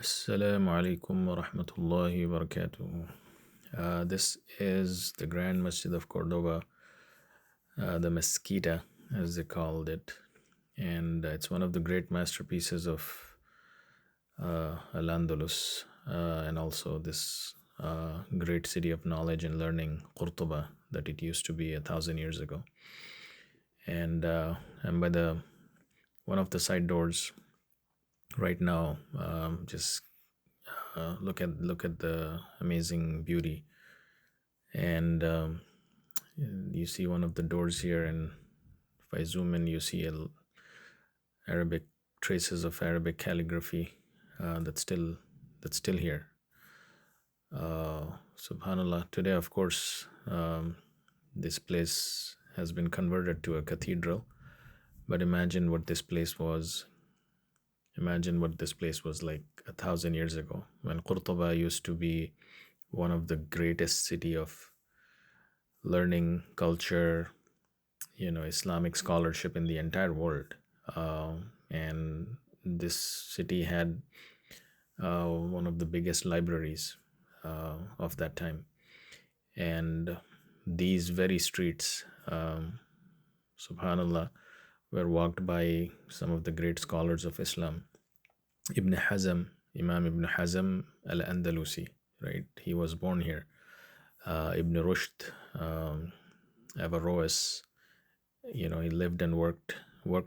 Assalamu alaikum wa rahmatullahi wa barakatuh. This is the Grand Masjid of Cordoba, the Mesquita, as they called it. And it's one of the great masterpieces of Al-Andalus, and also this great city of knowledge and learning, Qurtuba, that it used to be 1,000 years ago. And I'm by the one of the side doors right now. Just look at the amazing beauty, and you see one of the doors here, and if I zoom in, you see Arabic traces of Arabic calligraphy that's still here. Subhanallah. Today, of course, this place has been converted to a cathedral. But imagine what this place was. Imagine what this place was like 1,000 years ago, when Qurtuba used to be one of the greatest city of learning, culture, Islamic scholarship in the entire world. And this city had one of the biggest libraries of that time. And these very streets, subhanallah, were walked by some of the great scholars of Islam. Ibn Hazm, Imam Ibn Hazm al-Andalusi, right? He was born here. Ibn Rushd, Averroes, he lived and worked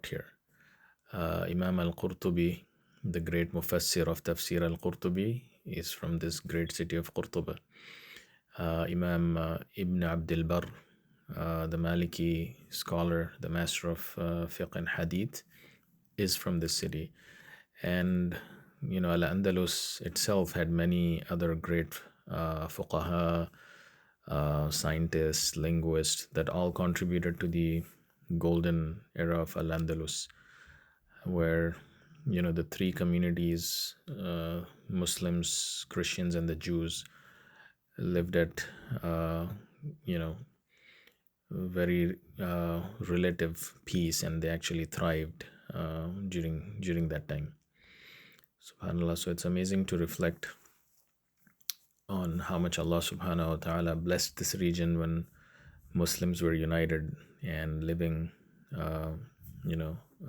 here. Imam al-Qurtubi, the great mufassir of Tafsir al-Qurtubi, is from this great city of Qurtuba. Imam Ibn Abdul Barr, the Maliki scholar, the master of fiqh and hadith, is from this city. And Al-Andalus itself had many other great fuqaha, scientists, linguists that all contributed to the golden era of Al-Andalus, where the three communities, Muslims, Christians, and the Jews, lived at very relative peace, and they actually thrived during that time. Subhanallah. So it's amazing to reflect on how much Allah subhanahu wa ta'ala blessed this region when Muslims were united and living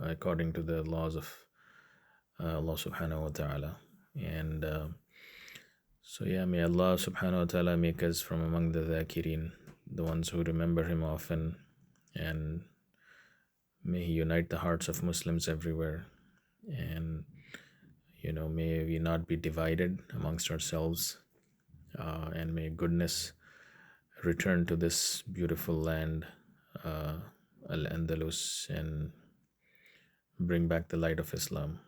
according to the laws of Allah subhanahu wa ta'ala. And so yeah, may Allah subhanahu wa ta'ala make us from among the dhakirin, the ones who remember him often, and may he unite the hearts of Muslims everywhere. And may we not be divided amongst ourselves, and may goodness return to this beautiful land, Al-Andalus, and bring back the light of Islam.